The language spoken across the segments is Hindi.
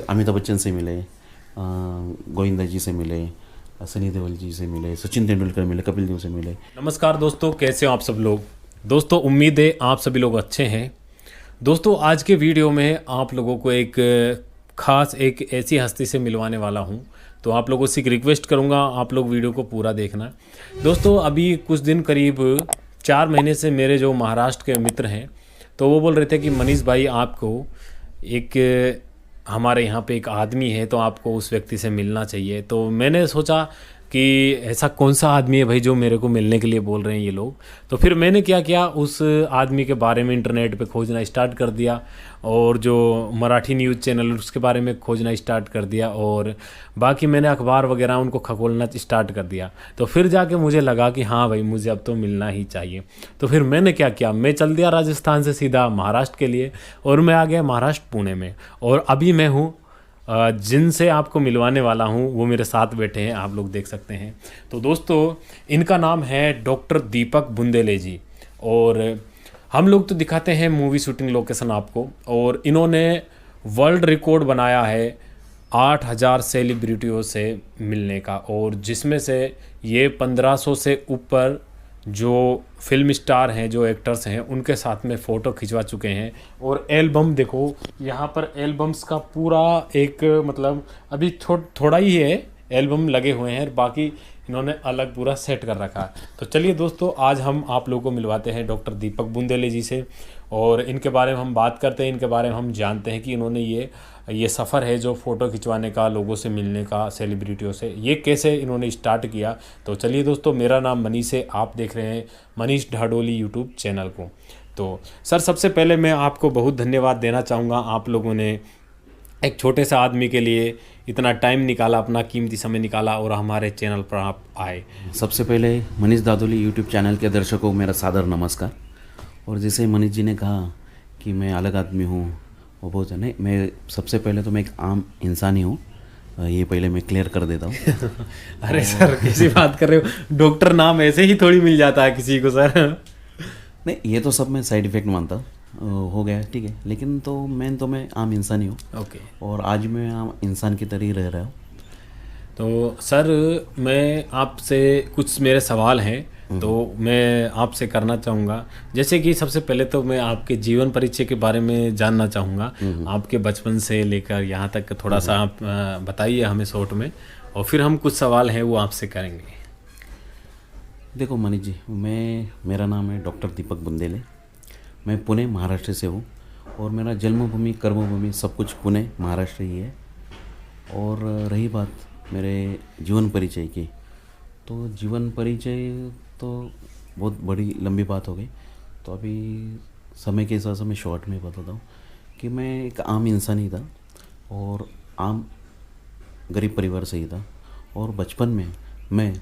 अमिताभ बच्चन से मिले, गोविंदा जी से मिले, सनी देओल जी से मिले, सचिन तेंदुलकर मिले, कपिल देव से मिले। नमस्कार दोस्तों, कैसे हो आप सब लोग। दोस्तों उम्मीद है आप सभी लोग अच्छे हैं। दोस्तों आज के वीडियो में आप लोगों को एक खास एक ऐसी हस्ती से मिलवाने वाला हूं, तो आप लोगों से एक रिक्वेस्ट करूंगा, आप लोग वीडियो को पूरा देखना। दोस्तों अभी कुछ दिन करीब 4 महीने से मेरे जो महाराष्ट्र के मित्र हैं, तो वो बोल रहे थे कि मनीष भाई आपको एक हमारे यहाँ पे एक आदमी है, तो आपको उस व्यक्ति से मिलना चाहिए। तो मैंने सोचा कि ऐसा कौन सा आदमी है भाई जो मेरे को मिलने के लिए बोल रहे हैं ये लोग। तो फिर मैंने क्या किया, उस आदमी के बारे में इंटरनेट पे खोजना स्टार्ट कर दिया, और जो मराठी न्यूज़ चैनल उसके बारे में खोजना स्टार्ट कर दिया, और बाकी मैंने अखबार वगैरह उनको खगोलना स्टार्ट कर दिया। तो फिर जाके मुझे लगा कि हाँ भाई मुझे अब तो मिलना ही चाहिए। तो फिर मैंने क्या किया, मैं चल दिया राजस्थान से सीधा महाराष्ट्र के लिए, और मैं आ गया महाराष्ट्र पुणे में। और अभी मैं हूँ जिनसे आपको मिलवाने वाला हूँ वो मेरे साथ बैठे हैं, आप लोग देख सकते हैं। तो दोस्तों इनका नाम है डॉक्टर दीपक बुंदेले जी, और हम लोग तो दिखाते हैं मूवी शूटिंग लोकेशन आपको, और इन्होंने वर्ल्ड रिकॉर्ड बनाया है 8,000 सेलिब्रिटियों से मिलने का, और जिसमें से ये 1500 से ऊपर जो फिल्म स्टार हैं, जो एक्टर्स हैं, उनके साथ में फ़ोटो खिंचवा चुके हैं। और एल्बम देखो, यहाँ पर एल्बम्स का पूरा एक मतलब अभी थोड़ा ही है एल्बम लगे हुए हैं, बाकी इन्होंने अलग पूरा सेट कर रखा है। तो चलिए दोस्तों आज हम आप लोगों को मिलवाते हैं डॉक्टर दीपक बुंदेले जी से, और इनके बारे में हम बात करते हैं, इनके बारे में हम जानते हैं कि इन्होंने ये सफ़र है जो फ़ोटो खिंचवाने का, लोगों से मिलने का, सेलिब्रिटियों से, ये कैसे इन्होंने स्टार्ट किया। तो चलिए दोस्तों, मेरा नाम मनीष है, आप देख रहे हैं मनीष ढाडोली यूट्यूब चैनल को। तो सर सबसे पहले मैं आपको बहुत धन्यवाद देना चाहूँगा, आप लोगों ने एक छोटे से आदमी के लिए इतना टाइम निकाला, अपना कीमती समय निकाला, और हमारे चैनल पर आप आए। सबसे पहले मनीष दादोली यूट्यूब चैनल के दर्शकों को मेरा सादर नमस्कार। और जैसे मनीष जी ने कहा कि मैं अलग आदमी हूँ, वो बहुत है नहीं, मैं सबसे पहले तो मैं एक आम इंसान ही हूँ, ये पहले मैं क्लियर कर देता हूँ। अरे सर कैसी बात कर रहे हो, डॉक्टर नाम ऐसे ही थोड़ी मिल जाता है किसी को सर। नहीं, ये तो सब मैं साइड इफ़ेक्ट मानता हूँ, हो गया ठीक है, लेकिन तो मैं आम इंसान ही हूँ। ओके। और आज मैं आम इंसान की तरह ही रह रहा हूँ। तो सर मैं आपसे कुछ मेरे सवाल हैं, तो मैं आपसे करना चाहूँगा। जैसे कि सबसे पहले तो मैं आपके जीवन परिचय के बारे में जानना चाहूँगा, आपके बचपन से लेकर यहाँ तक थोड़ा सा आप बताइए हमें शॉर्ट में, और फिर हम कुछ सवाल हैं वो आपसे करेंगे। देखो मनीष जी, मेरा नाम है डॉक्टर दीपक बुंदेले, मैं पुणे महाराष्ट्र से हूँ, और मेरा जन्मभूमि कर्मभूमि सब कुछ पुणे महाराष्ट्र ही है। और रही बात मेरे जीवन परिचय की, तो जीवन परिचय तो बहुत बड़ी लंबी बात हो गई, तो अभी समय के हिसाब से मैं शॉर्ट में बताता हूँ कि मैं एक आम इंसान ही था, और आम गरीब परिवार से ही था। और बचपन में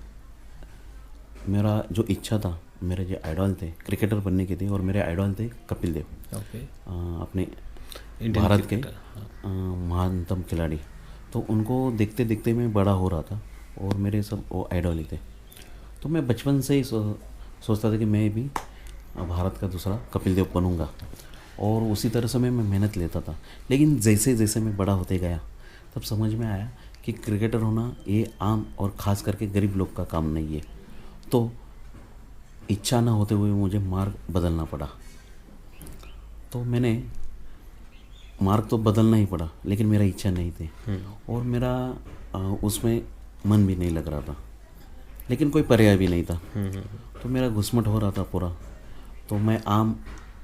मेरा जो इच्छा था, मेरे जो आइडल थे क्रिकेटर बनने की थी, और मेरे आइडल थे कपिल देव। ओके। अपने इंडियन भारत के क्रिकेटर। महानतम खिलाड़ी। तो उनको देखते देखते मैं बड़ा हो रहा था, और मेरे सब वो आइडल ही थे। तो मैं बचपन से ही सोचता था कि मैं भी भारत का दूसरा कपिल देव बनूंगा, और उसी तरह से मैं मेहनत लेता था। लेकिन जैसे जैसे मैं बड़ा होते गया, तब समझ में आया कि क्रिकेटर होना ये आम और ख़ास करके गरीब लोग का काम नहीं है। तो इच्छा ना होते हुए मुझे मार्ग बदलना पड़ा। तो मैंने मार्ग तो बदलना ही पड़ा, लेकिन मेरा इच्छा नहीं थी, और मेरा उसमें मन भी नहीं लग रहा था, लेकिन कोई पर्याय भी नहीं था। तो मेरा घुसमट हो रहा था पूरा, तो मैं आम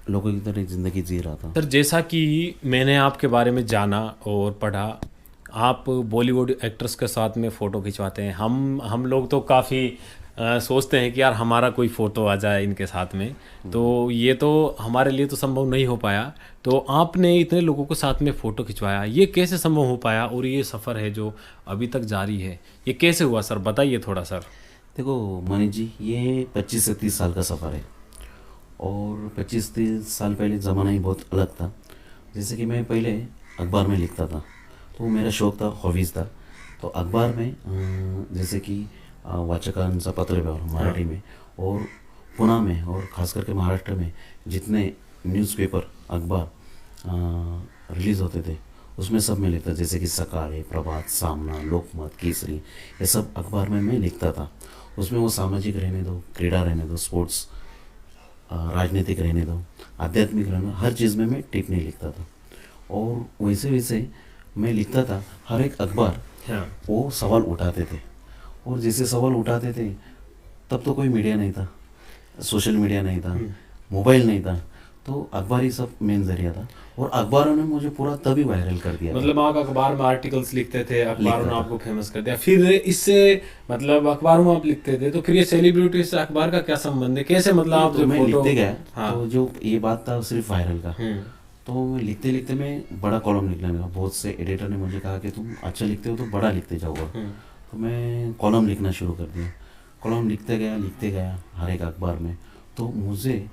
लोगों की तरह ज़िंदगी जी रहा था। सर जैसा कि मैंने आपके बारे में जाना और पढ़ा, आप बॉलीवुड एक्ट्रेस के साथ में फ़ोटो खिंचवाते हैं। हम लोग तो काफ़ी सोचते हैं कि यार हमारा कोई फ़ोटो आ जाए इनके साथ में, तो ये तो हमारे लिए तो संभव नहीं हो पाया। तो आपने इतने लोगों को साथ में फ़ोटो खिंचवाया, ये कैसे संभव हो पाया, और ये सफ़र है जो अभी तक जारी है, ये कैसे हुआ सर, बताइए थोड़ा सर। देखो मनीष जी, ये 25 से 30 साल का सफ़र है, और 25-30 साल पहले ज़माना ही बहुत अलग था। जैसे कि मैं पहले अखबार में लिखता था, तो मेरा शौक़ था, हॉबीज़ था। तो अखबार में जैसे कि वाचकांचा पत्रव्यवहार मराठी में, और पुणे में, और ख़ास करके महाराष्ट्र में जितने न्यूज़पेपर अखबार रिलीज़ होते थे, उसमें सब में लिखता, जैसे कि सकाळे, प्रभात, सामना, लोकमत, केसरी, ये सब अखबार में मैं लिखता था। उसमें वो सामाजिक रहने दो, क्रीड़ा रहने दो, स्पोर्ट्स, राजनीतिक रहने दो, आध्यात्मिक रहने दो, हर चीज़ में मैं टिप्पणी लिखता था। और वैसे वैसे मैं लिखता था। हर एक अखबार हाँ। वो सवाल उठाते थे, और जैसे सवाल उठाते थे तब तो कोई मीडिया नहीं था, सोशल मीडिया नहीं था, मोबाइल नहीं था, तो अखबार ही सब मेन जरिया था। और अखबारों ने मुझे पूरा तभी वायरल कर दिया। मतलब आप अखबार में आर्टिकल्स लिखते थे, अखबारों ने लिखता था। आपको फेमस कर दिया। फिर इससे मतलब अखबारों में आप लिखते थे, तो फिर ये सेलिब्रिटी से अखबार का क्या संबंध है, कैसे मतलब आप तो जो मैं फोटो। लिखते गया। हाँ। तो जो ये बात था सिर्फ वायरल का, तो मैं लिखते लिखते मैं बड़ा कॉलम लिखने लगा। बहुत से एडिटर ने मुझे कहा कि तुम अच्छा लिखते हो तो बड़ा लिखते जाओगे। तो मैं कॉलम लिखना शुरू कर दिया। कॉलम लिखते गया हर एक अखबार में। तो मुझे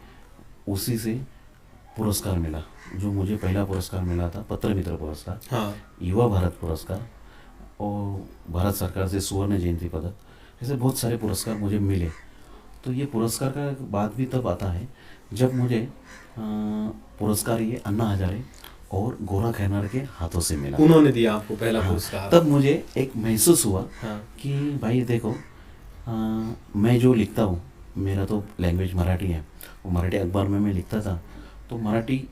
उसी से पुरस्कार मिला। जो मुझे पहला पुरस्कार मिला था पत्र मित्र पुरस्कार, हाँ। युवा भारत पुरस्कार, और भारत सरकार से स्वर्ण जयंती पदक, ऐसे बहुत सारे पुरस्कार मुझे मिले। तो ये पुरस्कार का बात भी तब आता है जब मुझे पुरस्कार ये अन्ना हजारे और गोरा खैनार के हाथों से मिला। उन्होंने दिया आपको पहला हाँ, पुरस्कार। तब मुझे एक महसूस हुआ हाँ। कि भाई देखो, मैं जो लिखता हूँ, मेरा तो लैंग्वेज मराठी है, वो मराठी अखबार में मैं लिखता था, तो मराठी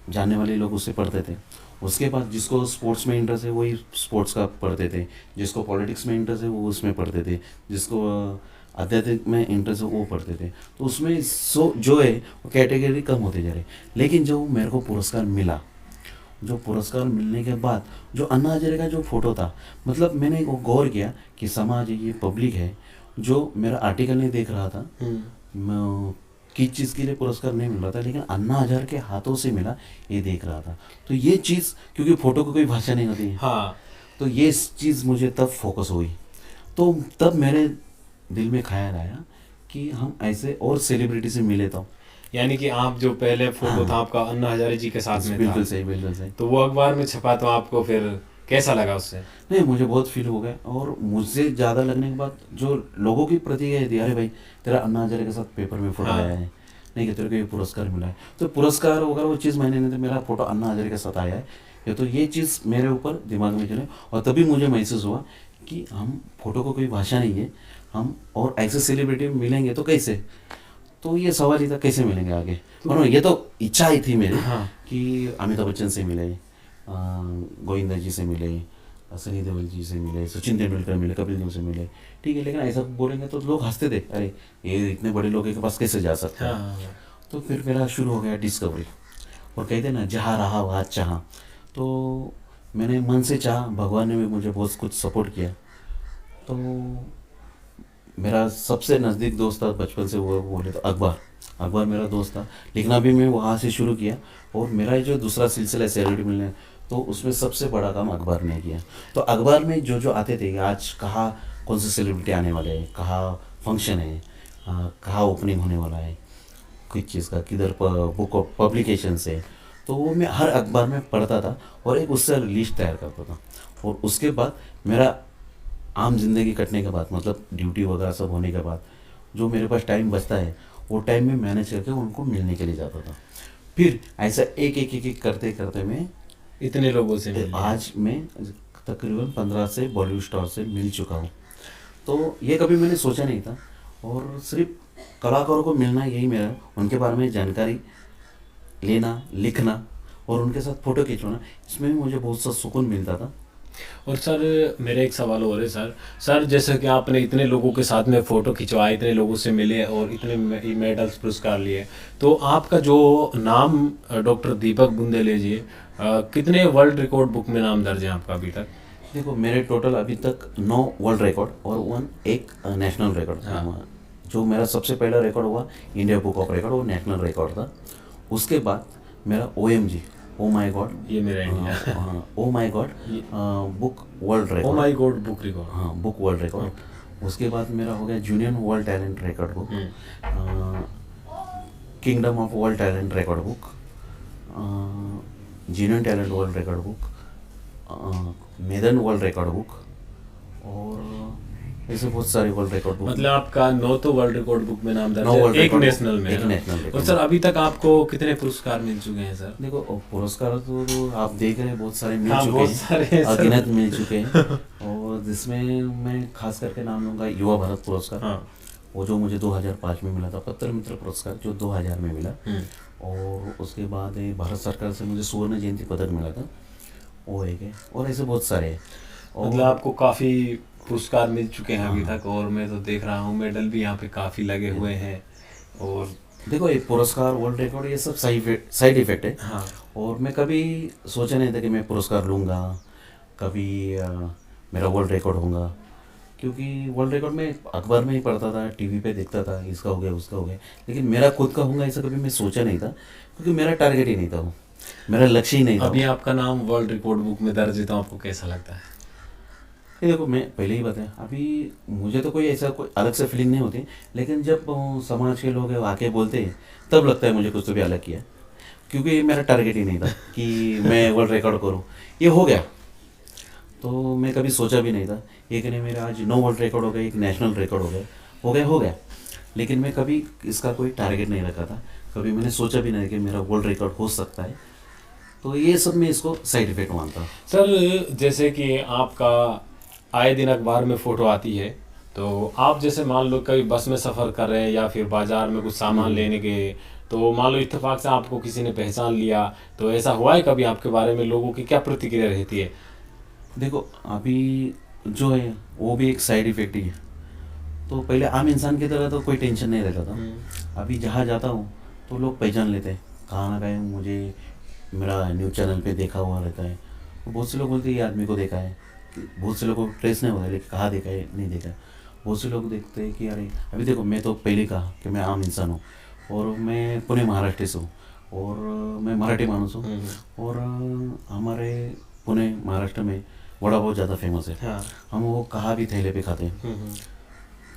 जानने वाले लोग उसे पढ़ते थे। उसके बाद जिसको स्पोर्ट्स में इंटरेस्ट है वही स्पोर्ट्स का पढ़ते थे, जिसको पॉलिटिक्स में इंटरेस्ट है वो उसमें पढ़ते थे, जिसको आध्यात्मिक में इंटरेस्ट है वो पढ़ते थे। तो उसमें जो है वो कैटेगरी कम होते जा रहे। लेकिन जो मेरे को पुरस्कार मिला, जो पुरस्कार मिलने के बाद जो अन्ना हजारे का जो फोटो था, मतलब मैंने वो गौर किया कि समाज है, ये पब्लिक है, जो मेरा आर्टिकल नहीं देख रहा था, किस चीज़ के लिए पुरस्कार नहीं मिल रहा था, लेकिन अन्ना हजारे के हाथों से मिला, ये देख रहा था। तो ये चीज़, क्योंकि फ़ोटो को कोई भाषा नहीं होती है, हाँ। तो ये चीज़ मुझे तब फोकस हुई। तो तब मेरे दिल में ख्याल आया कि हम ऐसे और सेलिब्रिटी से मिले। तो यानी कि आप जो पहले फोटो था आपका अन्ना हजारे जी के साथ में था, बिल्कुल सही, बिल्कुल सही। तो वो अखबार में छपा, तो आपको फिर कैसा लगा उससे? नहीं, मुझे बहुत फील हो गया। और मुझसे ज़्यादा लगने के बाद जो लोगों की प्रतिक्रिया थी, अरे भाई तेरा अन्ना हजारे के साथ पेपर में फोटो आया है, नहीं कि तेरे को ये पुरस्कार मिला है। तो पुरस्कार वगैरह वो चीज़ मैंने नहीं, मेरा फोटो अन्ना हजारे के साथ आया है, तो ये चीज़ मेरे ऊपर दिमाग में चले। और तभी मुझे महसूस हुआ कि हम फोटो को कोई भाषा नहीं है, हम और ऐसे सेलिब्रिटी मिलेंगे तो कैसे। तो ये सवाल ही था कैसे मिलेंगे आगे। और ये तो इच्छा ही थी मेरी कि अमिताभ बच्चन से मिले, गोविंदा जी से मिले, सनी देओल जी से मिले, सचिन तेंदुलकर मिले, कपिल देव से मिले, ठीक है। लेकिन ऐसा बोलेंगे तो लोग हंसते थे, अरे ये इतने बड़े लोगों के पास कैसे जा सकते हैं। तो फिर मेरा शुरू हो गया डिस्कवरी। और कहते ना, जहाँ रहा वहाँ चाहा। तो मैंने मन से चाहा, भगवान ने भी मुझे बहुत कुछ सपोर्ट किया। तो मेरा सबसे नज़दीक दोस्त था बचपन से, वो बोले तो अखबार मेरा दोस्त था। लिखना भी मैं वहाँ से शुरू किया। और मेरा जो दूसरा सिलसिला है सेलिब्रिटी मिलने, तो उसमें सबसे बड़ा काम अखबार ने किया। तो अखबार में जो जो आते थे, आज कहाँ कौन से सेलिब्रिटी आने वाले हैं, कहाँ फंक्शन है, कहाँ ओपनिंग होने वाला है, किस चीज़ का, किधर बुक ऑफ पब्लिकेशन से, तो वो मैं हर अखबार में पढ़ता था और एक उससे लिस्ट तैयार करता था। और उसके बाद मेरा आम जिंदगी कटने के बाद, मतलब ड्यूटी वगैरह सब होने के बाद, जो मेरे पास टाइम बचता है, वो टाइम में मैनेज करके उनको मिलने के लिए जाता था। फिर ऐसा एक करते करते मैं इतने लोगों से मिल लिया। आज मैं तकरीबन 15 से बॉलीवुड स्टार से मिल चुका हूँ। तो ये कभी मैंने सोचा नहीं था। और सिर्फ कलाकारों को मिलना यही मेरा, उनके बारे में जानकारी लेना, लिखना और उनके साथ फ़ोटो खिंचवाना, इसमें भी मुझे बहुत सा सुकून मिलता था। और सर मेरा एक सवाल और है सर जैसे कि आपने इतने लोगों के साथ में फ़ोटो खिंचवाए, इतने लोगों से मिले और इतने मेडल्स पुरस्कार लिए, तो आपका जो नाम डॉक्टर दीपक बुंदेले जी, कितने वर्ल्ड रिकॉर्ड बुक में नाम दर्ज है आपका अभी तक? देखो, मेरे टोटल अभी तक 9 वर्ल्ड रिकॉर्ड और एक नेशनल रिकॉर्ड। जो मेरा सबसे पहला रिकॉर्ड हुआ इंडिया बुक ऑफ रिकॉर्ड, वो नेशनल रिकॉर्ड था। उसके बाद मेरा OMG, ओ माई गॉड, ये मेरा India, oh my god book world record, oh my god book record, हाँ, बुक वर्ल्ड रिकॉर्ड। उसके बाद मेरा हो गया junior world talent record book, kingdom of world talent record book, junior talent world record book, मेदन वर्ल्ड रिकॉर्ड बुक, और ऐसे बहुत सारे वर्ल्ड रिकॉर्ड बुक। मतलब आपका 9 तो वर्ल्ड रिकॉर्ड बुक में नाम दर्ज 9 है, वर्ल्ड एक रिकॉर्ड बुक, नेशनल में एक है ना? National record. और सर अभी तक आपको कितने पुरस्कार मिल चुके हैं सर? देखो पुरस्कार तो आप देख रहे हैं बहुत सारे मिल हाँ, चुके बहुत हैं, सारे हैं सर। अगिनत मिल चुके हैं। और जिसमें मैं खास करके नाम लूँगा युवा भारत पुरस्कार, हाँ। वो जो मुझे 2005 में मिला था, पत्र मित्र पुरस्कार जो 2000 में मिला। और उसके बाद भारत सरकार से मुझे स्वर्ण जयंती पदक मिला था, वो एक है। और ऐसे बहुत सारे हैं। मतलब आपको काफ़ी पुरस्कार मिल चुके हैं अभी तक, और मैं तो देख रहा हूँ मेडल भी यहाँ पे काफ़ी लगे हुए हैं। और देखो ये पुरस्कार वर्ल्ड रिकॉर्ड ये सब साइड इफेक्ट है। हाँ, और मैं कभी सोचा नहीं था कि मैं पुरस्कार लूँगा, कभी मेरा वर्ल्ड रिकॉर्ड होगा। क्योंकि वर्ल्ड रिकॉर्ड में अखबार में ही पढ़ता था, टीवी पे देखता था, इसका हो गया उसका हो गया, लेकिन मेरा खुद का होगा ऐसा कभी मैं सोचा नहीं था, क्योंकि मेरा टारगेट ही नहीं था, वो मेरा लक्ष्य ही नहीं था। अभी आपका नाम वर्ल्ड रिकॉर्ड बुक में दर्ज है, तो आपको कैसा लगता है? ये देखो मैं पहले ही बताया, अभी मुझे तो कोई ऐसा कोई अलग से फीलिंग नहीं होती, लेकिन जब समाज के लोग आके बोलते हैं तब लगता है मुझे कुछ तो भी अलग किया, क्योंकि मेरा टारगेट ही नहीं था कि मैं वर्ल्ड रिकॉर्ड करूँ। ये हो गया तो मैं कभी सोचा भी नहीं था। एक नहीं मेरा आज 9 वर्ल्ड रिकॉर्ड हो गए, एक नेशनल रिकॉर्ड हो गया, लेकिन मैं कभी इसका कोई टारगेट नहीं रखा था, कभी मैंने सोचा भी नहीं कि मेरा वर्ल्ड रिकॉर्ड हो सकता है। तो ये सब मैं इसको साइड इफेक्ट मानता हूँ। सर जैसे कि आपका आए दिन अखबार में फ़ोटो आती है, तो आप जैसे मान लो कभी बस में सफ़र कर रहे हैं या फिर बाज़ार में कुछ सामान लेने गए, तो मान लो इत्तेफाक से आपको किसी ने पहचान लिया, तो ऐसा हुआ है कभी आपके बारे में? लोगों की क्या प्रतिक्रिया रहती है? देखो अभी जो है वो भी एक साइड इफेक्ट ही है। तो पहले आम इंसान की तरह तो कोई टेंशन नहीं रहता था। अभी जहाँ जाता हूँ तो लोग पहचान लेते हैं, कहाँ ना कहीं मुझे मेरा न्यूज़ चैनल पे देखा हुआ रहता है। तो बहुत से लोग बोलते हैं ये आदमी को देखा है, बहुत से लोगों को ट्रेस नहीं होता है, लेकिन कहाँ देखा है नहीं देखा है। बहुत से लोग देखते हैं कि अरे अभी देखो मैं तो पहले कहा कि मैं आम इंसान हूँ, और मैं पुणे महाराष्ट्र से हूँ, और मैं मराठी मानुस हूँ। और हमारे पुणे महाराष्ट्र में वड़ा बहुत ज़्यादा फेमस है। हाँ। हम वो कहाँ भी थैले पे खाते हैं।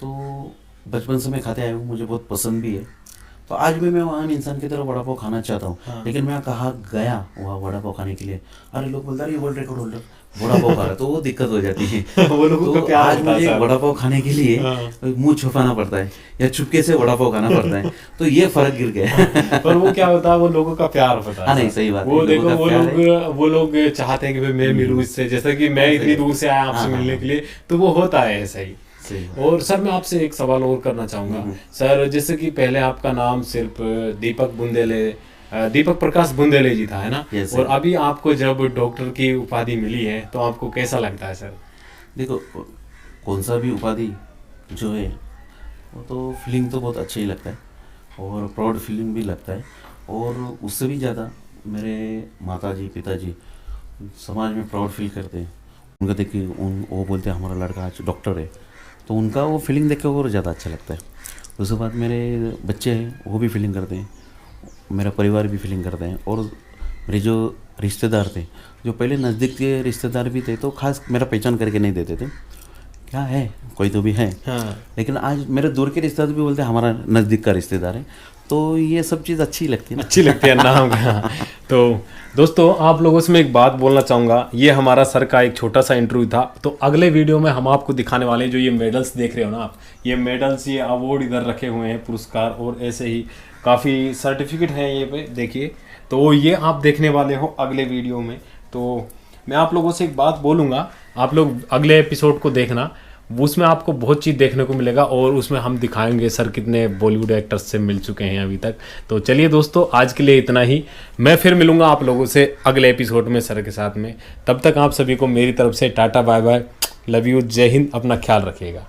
तो बचपन से मैं खाते आया हूँ, मुझे बहुत पसंद भी है। तो आज भी मैं आम इंसान की तरह वड़ा पाव खाना चाहता हूँ। हाँ। लेकिन मैं कहाँ गया वहाँ वड़ा पाव खाने के लिए, अरे लोग बोलते हैं ये world record holder vada pav खा रहा है, तो वो दिक्कत हो जाती है। वो लोगों तो का प्यार आज होता है मुझे सर। वड़ा पाव खाने के लिए मुंह छुपाना पड़ता है या चुपके से वड़ा पाव खाना पड़ता है, तो ये फर्क गिर गया। पर वो क्या होता है, वो लोगों का प्यार होता है। हाँ नहीं सही बात है, वो लोगों देखो का वो प्यार लोग चाहते हैं कि भाई मैं मिलूं इससे, जैसे कि मैं इतनी दूर से आया आपसे मिलने के लिए, तो वो होता है ऐसा ही। सही बात। और सर मैं आपसे एक सवाल और करना चाहूँगा सर, जैसे कि पहले आपका नाम सिर्फ दीपक प्रकाश बुंदेले जी था, है ना? Yes, और sir. अभी आपको जब डॉक्टर की उपाधि मिली है, तो आपको कैसा लगता है सर? देखो कौन सा भी उपाधि जो है वो तो फीलिंग तो बहुत अच्छा ही लगता है, और प्राउड फीलिंग भी लगता है। और उससे भी ज़्यादा मेरे माताजी पिताजी समाज में प्राउड फील करते हैं। उनका देख के वो बोलते हैं हमारा लड़का आज डॉक्टर है, तो उनका वो फीलिंग देख के और ज़्यादा अच्छा लगता है। उसके बाद मेरे बच्चे हैं वो भी फीलिंग करते हैं, मेरा परिवार भी फीलिंग करते हैं, और मेरे जो रिश्तेदार थे, जो पहले नज़दीक के रिश्तेदार भी थे, तो खास मेरा पहचान करके नहीं देते थे, क्या है कोई तो भी है। हाँ। लेकिन आज मेरे दूर के रिश्तेदार भी बोलते हैं हमारा नज़दीक का रिश्तेदार है, तो ये सब चीज़ अच्छी लगती है ना। अच्छी लगती है नाम का। तो दोस्तों आप लोगों से मैं एक बात बोलना चाहूँगा, ये हमारा सर का एक छोटा सा इंटरव्यू था। तो अगले वीडियो में हम आपको दिखाने वाले हैं जो ये मेडल्स देख रहे हो ना आप, ये मेडल्स, ये अवार्ड इधर रखे हुए हैं, पुरस्कार, और ऐसे ही काफ़ी सर्टिफिकेट हैं ये पे देखिए। तो ये आप देखने वाले हो अगले वीडियो में। तो मैं आप लोगों से एक बात बोलूँगा, आप लोग अगले एपिसोड को देखना, उसमें आपको बहुत चीज़ देखने को मिलेगा, और उसमें हम दिखाएंगे सर कितने बॉलीवुड एक्टर्स से मिल चुके हैं अभी तक। तो चलिए दोस्तों आज के लिए इतना ही, मैं फिर मिलूंगा आप लोगों से अगले एपिसोड में सर के साथ में। तब तक आप सभी को मेरी तरफ से tata bye bye, love you, जय हिंद, अपना ख्याल रखिएगा।